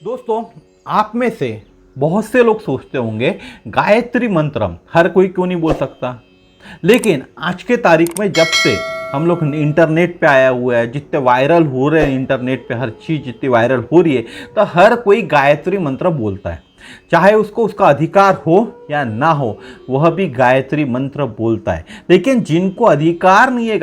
दोस्तों, आप में से बहुत से लोग सोचते होंगे गायत्री मंत्र हर कोई क्यों नहीं बोल सकता। लेकिन आज के तारीख में जब से हम लोग इंटरनेट पे आया हुआ है, जितने वायरल हो रहे हैं इंटरनेट पे हर चीज़ जितनी वायरल हो रही है, तो हर कोई गायत्री मंत्र बोलता है। चाहे उसको उसका अधिकार हो या ना हो, वह भी गायत्री मंत्र बोलता है। लेकिन जिनको अधिकार नहीं है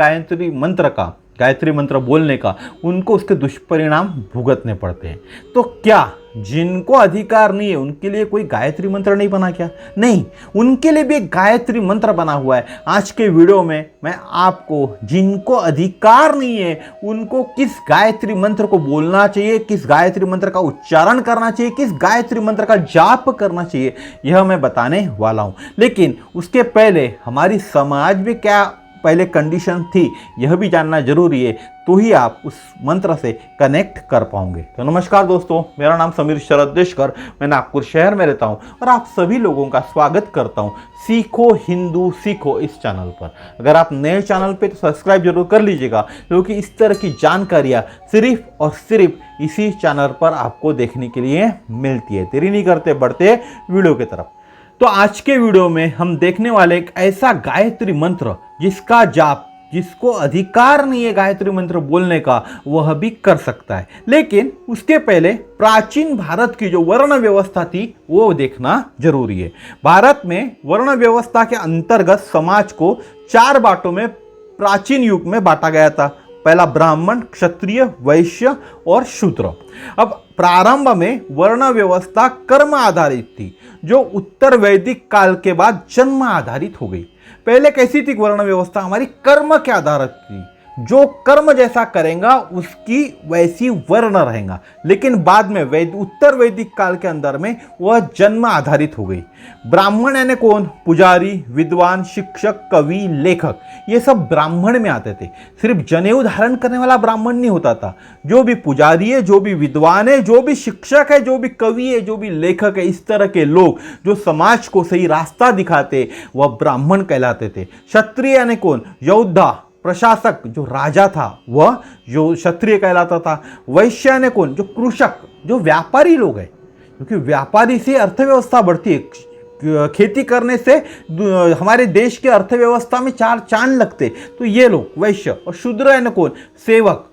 गायत्री मंत्र बोलने का, उनको उसके दुष्परिणाम भुगतने पड़ते हैं। तो क्या जिनको अधिकार नहीं है उनके लिए कोई गायत्री मंत्र नहीं बना क्या? नहीं, उनके लिए भी एक गायत्री मंत्र बना हुआ है। आज के वीडियो में मैं आपको जिनको अधिकार नहीं है उनको किस गायत्री मंत्र को बोलना चाहिए, किस गायत्री मंत्र का उच्चारण करना चाहिए, किस गायत्री मंत्र का जाप करना चाहिए, यह मैं बताने वाला हूं। लेकिन उसके पहले हमारी समाज में क्या पहले कंडीशन थी, यह भी जानना जरूरी है, तो ही आप उस मंत्र से कनेक्ट कर पाओगे। तो नमस्कार दोस्तों, मेरा नाम समीर शरद देशकर, मैं नागपुर शहर में रहता हूं और आप सभी लोगों का स्वागत करता हूं सीखो हिंदू सीखो इस चैनल पर। अगर आप नए चैनल पे तो सब्सक्राइब जरूर कर लीजिएगा, क्योंकि इस तरह की जानकारियां सिर्फ और सिर्फ इसी चैनल पर आपको देखने के लिए मिलती है। देरी नहीं करते, बढ़ते वीडियो की तरफ। तो आज के वीडियो में हम देखने वाले एक ऐसा गायत्री मंत्र जिसका जाप जिसको अधिकार नहीं है गायत्री मंत्र बोलने का, वह भी कर सकता है। लेकिन उसके पहले प्राचीन भारत की जो वर्ण व्यवस्था थी वो देखना जरूरी है। भारत में वर्ण व्यवस्था के अंतर्गत समाज को 4 बांटों में प्राचीन युग में बांटा गया था। पहला ब्राह्मण, क्षत्रिय, वैश्य और शूद्र। अब प्रारंभ में वर्ण व्यवस्था कर्म आधारित थी, जो उत्तर वैदिक काल के बाद जन्म आधारित हो गई। पहले कैसी थी वर्ण व्यवस्था? हमारी कर्म के आधारित थी, जो कर्म जैसा करेगा उसकी वैसी वर्ण रहेगा। लेकिन बाद में उत्तर वैदिक काल के अंदर में वह जन्म आधारित हो गई। ब्राह्मण यानी कौन? पुजारी, विद्वान, शिक्षक, कवि, लेखक, ये सब ब्राह्मण में आते थे। सिर्फ जनेऊ धारण करने वाला ब्राह्मण नहीं होता था। जो भी पुजारी है, जो भी विद्वान है, जो भी शिक्षक है, जो भी कवि है, जो भी लेखक है, इस तरह के लोग जो समाज को सही रास्ता दिखाते, वह ब्राह्मण कहलाते थे। क्षत्रिय यानी कौन? योद्धा, प्रशासक, जो राजा था वह जो क्षत्रिय कहलाता था। वैश्य ने कौन? जो कृषक, जो व्यापारी लोग हैं, क्योंकि व्यापारी से अर्थव्यवस्था बढ़ती है। खेती करने से हमारे देश के अर्थव्यवस्था में 4 चांद लगते। तो ये लोग वैश्य। और शूद्र यानी कौन? सेवक,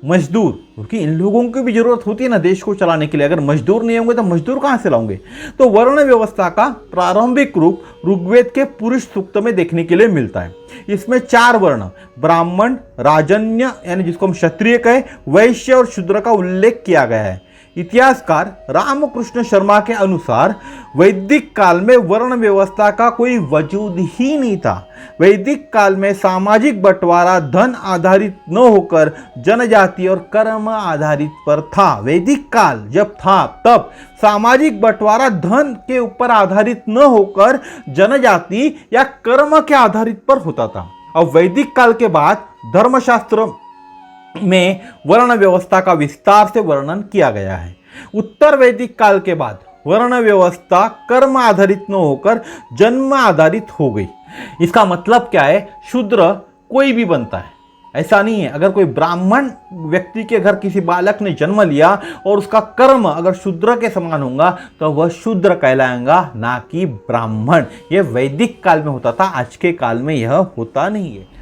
मजदूर, क्योंकि इन लोगों की भी जरूरत होती है ना देश को चलाने के लिए। अगर मजदूर नहीं होंगे तो मजदूर कहां से लाओगे? तो वर्ण व्यवस्था का प्रारंभिक रूप ऋग्वेद के पुरुष सूक्त में देखने के लिए मिलता है। इसमें 4 वर्ण ब्राह्मण, राजन्य यानी जिसको हम क्षत्रिय कहे, वैश्य और शूद्र का उल्लेख किया गया है। इतिहासकार रामकृष्ण शर्मा के अनुसार वैदिक काल में वर्ण व्यवस्था का कोई वजूद ही नहीं था। वैदिक काल में सामाजिक बंटवारा धन आधारित न होकर जनजाति और कर्म आधारित पर था। वैदिक काल जब था तब सामाजिक बंटवारा धन के ऊपर आधारित न होकर जनजाति या कर्म के आधारित पर होता था। अब वैदिक काल के बाद धर्मशास्त्र में वर्ण व्यवस्था का विस्तार से वर्णन किया गया है। उत्तर वैदिक काल के बाद वर्ण व्यवस्था कर्म आधारित न होकर जन्म आधारित हो गई। इसका मतलब क्या है? शूद्र कोई भी बनता है, ऐसा नहीं है। अगर कोई ब्राह्मण व्यक्ति के घर किसी बालक ने जन्म लिया और उसका कर्म अगर शूद्र के समान होगा तो वह शूद्र कहलाएगा, ना कि ब्राह्मण। यह वैदिक काल में होता था, आज के काल में यह होता नहीं है।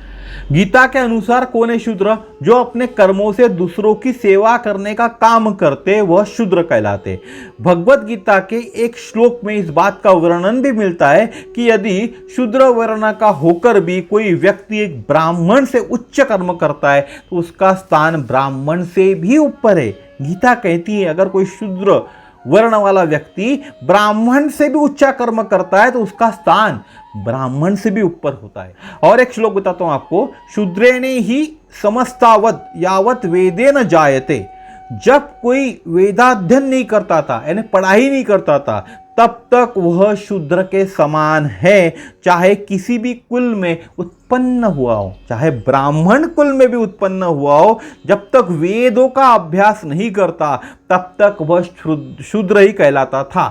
गीता के अनुसार कौन है शूद्र? जो अपने कर्मों से दूसरों की सेवा करने का काम करते, वह शूद्र कहलाते। भगवत गीता के एक श्लोक में इस बात का वर्णन भी मिलता है कि यदि शूद्र वर्ण का होकर भी कोई व्यक्ति एक ब्राह्मण से उच्च कर्म करता है तो उसका स्थान ब्राह्मण से भी ऊपर है। गीता कहती है अगर कोई शूद्र वर्ण वाला व्यक्ति ब्राह्मण से भी उच्च कर्म करता है तो उसका स्थान ब्राह्मण से भी ऊपर होता है। और एक श्लोक बताता हूं आपको, शूद्रेण ही समस्तावत यावत वेदे न जायते। जब कोई वेदाध्ययन नहीं करता था, यानी पढ़ाई नहीं करता था, तब तक वह शूद्र के समान है, चाहे किसी भी कुल में उत्पन्न हुआ हो, चाहे ब्राह्मण कुल में भी उत्पन्न हुआ हो। जब तक वेदों का अभ्यास नहीं करता तब तक वह शूद्र ही कहलाता था।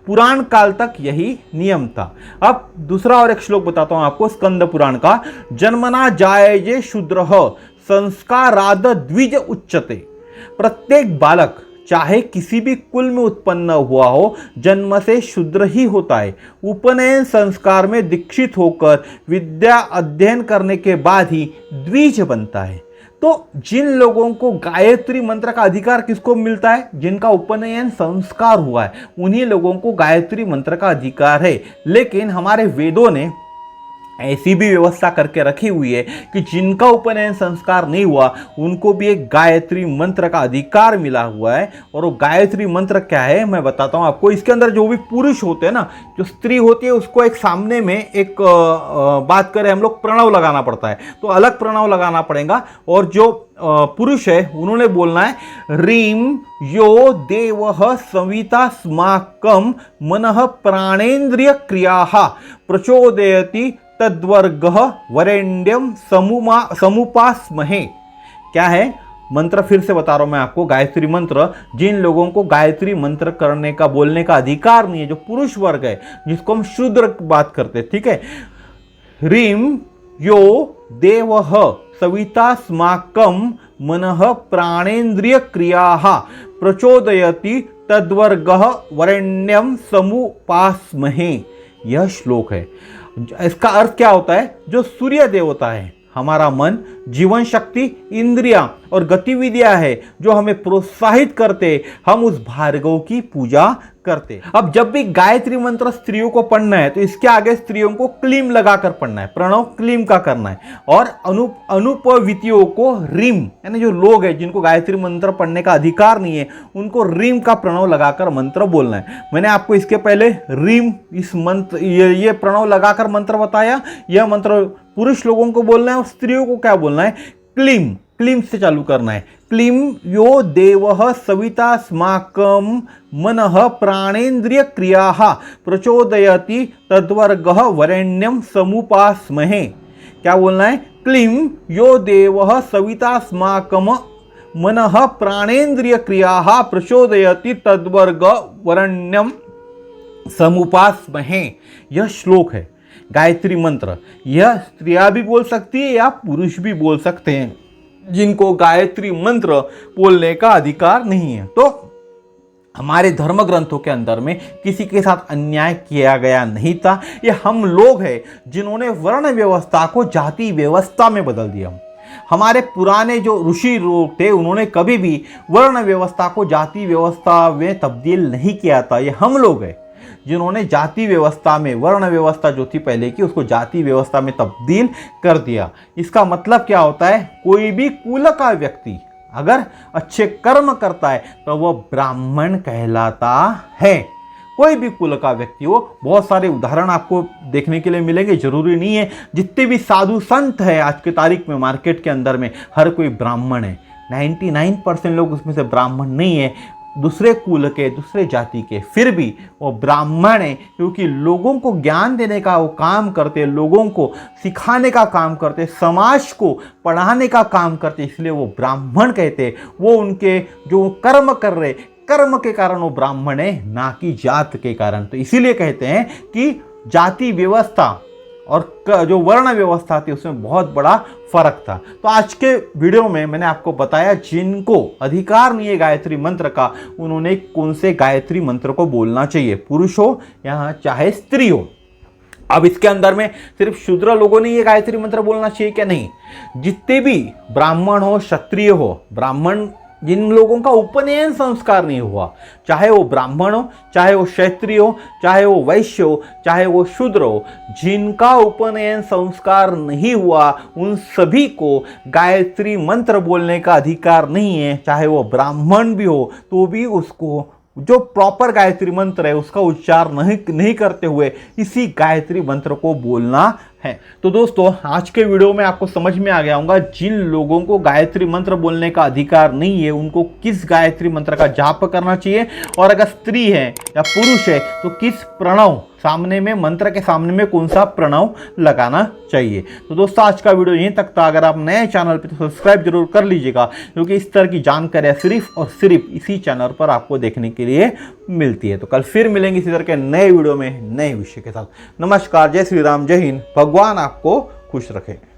पुराण काल तक यही नियम था। अब दूसरा और एक श्लोक बताता हूं आपको, स्कंद पुराण का। जन्मना जायजे शूद्रः संस्काराद द्विज उच्चते। प्रत्येक बालक चाहे किसी भी कुल में उत्पन्न हुआ हो, जन्म से शूद्र ही होता है। उपनयन संस्कार में दीक्षित होकर विद्या अध्ययन करने के बाद ही द्विज बनता है। तो जिन लोगों को गायत्री मंत्र का अधिकार किसको मिलता है? जिनका उपनयन संस्कार हुआ है, उन्हीं लोगों को गायत्री मंत्र का अधिकार है। लेकिन हमारे वेदों ने ऐसी भी व्यवस्था करके रखी हुई है कि जिनका उपनयन संस्कार नहीं हुआ उनको भी एक गायत्री मंत्र का अधिकार मिला हुआ है। और वो गायत्री मंत्र क्या है मैं बताता हूँ आपको। इसके अंदर जो भी पुरुष होते हैं ना, जो स्त्री होती है, उसको एक सामने में एक बात करें हम लोग, प्रणव लगाना पड़ता है, तो अलग प्रणव लगाना पड़ेगा। और जो पुरुष है उन्होंने बोलना है रीम यो देवः सविता स्माकम मनः प्राणेन्द्रिय क्रियाः प्रचोदयति तद्वर्गः वरेण्यम समुपास्महे। क्या है मंत्र? फिर से बता रहा हूं मैं आपको। गायत्री मंत्र, जिन लोगों को गायत्री मंत्र करने का, बोलने का अधिकार नहीं है, जो पुरुष वर्ग है, जिसको हम शूद्र बात करते हैं, ठीक है। रीम यो देवः सविता स्माकम मनः प्राणेन्द्रिय क्रियाः प्रचोदयति तद्वर्गः वरेण्यम समुपास्महे। यह श्लोक है। इसका अर्थ क्या होता है? जो सूर्य देवता है, हमारा मन, जीवन शक्ति, इंद्रियां और गतिविधियां है जो हमें प्रोत्साहित करते, हम उस भार्गव की पूजा करते। अब जब भी गायत्री मंत्र स्त्रियों को पढ़ना है तो इसके आगे स्त्रियों को क्लीम लगाकर पढ़ना है, प्रणव क्लीम का करना है। और अनुपवितियों को रीम, यानी जो लोग हैं जिनको गायत्री मंत्र पढ़ने का अधिकार नहीं है, उनको रीम का प्रणव लगाकर मंत्र बोलना है। मैंने आपको इसके पहले रीम इस मंत्र ये प्रणव लगाकर मंत्र बताया। यह मंत्र पुरुष लोगों को बोलना है और स्त्रियों को क्या बोलना है? क्लीम। क्लीम से चालू करना है। क्लीम यो देवः सविता स्माकम मनः प्राणेन्द्रिय क्रियाः प्रचोदयति तद्वर्गः वरेण्यम समुपास्महे। क्या बोलना है? क्लीम यो देवः सविता स्माकम मनः प्राणेन्द्रिय क्रियाः प्रचोदयति तद्वर्ग वरेण्यम समुपास्महे। यह श्लोक है गायत्री मंत्र। यह स्त्रियां भी बोल सकती है या पुरुष भी बोल सकते हैं, जिनको गायत्री मंत्र बोलने का अधिकार नहीं है। तो हमारे धर्म ग्रंथों के अंदर में किसी के साथ अन्याय किया गया नहीं था। ये हम लोग हैं जिन्होंने वर्ण व्यवस्था को जाति व्यवस्था में बदल दिया। हमारे पुराने जो ऋषि लोग थे उन्होंने कभी भी वर्ण व्यवस्था को जाति व्यवस्था में तब्दील नहीं किया था। ये हम लोग हैं जिन्होंने जाति व्यवस्था में, वर्ण व्यवस्था जो थी पहले की, उसको जाति व्यवस्था में तब्दील कर दिया। इसका मतलब क्या होता है? कोई भी कुल का व्यक्ति अगर अच्छे कर्म करता है तो वह ब्राह्मण कहलाता है। कोई भी कुल का व्यक्ति हो। बहुत सारे उदाहरण आपको देखने के लिए मिलेंगे। जरूरी नहीं है जितने भी साधु संत है आज के तारीख में मार्केट के अंदर में हर कोई ब्राह्मण है। 99% लोग उसमें से ब्राह्मण नहीं है, दूसरे कुल के, दूसरे जाति के, फिर भी वो ब्राह्मण है, क्योंकि लोगों को ज्ञान देने का वो काम करते, लोगों को सिखाने का काम करते, समाज को पढ़ाने का काम करते, इसलिए वो ब्राह्मण कहते। वो उनके जो कर्म कर रहे, कर्म के कारण वो ब्राह्मण है, ना कि जात के कारण। तो इसीलिए कहते हैं कि जाति व्यवस्था और जो वर्ण व्यवस्था थी उसमें बहुत बड़ा फर्क था। तो आज के वीडियो में मैंने आपको बताया जिनको अधिकार नहीं है गायत्री मंत्र का, उन्होंने कौन से गायत्री मंत्र को बोलना चाहिए, पुरुष हो या चाहे स्त्री हो। अब इसके अंदर में सिर्फ शूद्र लोगों ने ये गायत्री मंत्र बोलना चाहिए क्या? नहीं, जितने भी ब्राह्मण हो, क्षत्रिय हो, ब्राह्मण जिन लोगों का उपनयन संस्कार नहीं हुआ, चाहे वो ब्राह्मण हो, चाहे वो क्षत्रिय हो, चाहे वो वैश्य हो, चाहे वो शूद्र हो, जिनका उपनयन संस्कार नहीं हुआ उन सभी को गायत्री मंत्र बोलने का अधिकार नहीं है। चाहे वो ब्राह्मण भी हो तो भी उसको जो प्रॉपर गायत्री मंत्र है उसका उच्चार नहीं करते हुए इसी गायत्री मंत्र को बोलना है। तो दोस्तों आज के वीडियो में आपको समझ में आ गया होगा जिन लोगों को गायत्री मंत्र बोलने का अधिकार नहीं है उनको किस गायत्री मंत्र का जाप करना चाहिए, और अगर स्त्री है या पुरुष है तो किस प्रणव सामने में, मंत्र के सामने में कौन सा प्रणव लगाना चाहिए। तो दोस्तों आज का वीडियो यहीं तक था। अगर आप नए चैनल पे तो सब्सक्राइब जरूर कर लीजिएगा, क्योंकि इस तरह की जानकारियाँ सिर्फ और सिर्फ इसी चैनल पर आपको देखने के लिए मिलती है। तो कल फिर मिलेंगे इसी तरह के नए वीडियो में नए विषय के साथ। नमस्कार, जय श्री राम, जय हिंद। भगवान आपको खुश रखे।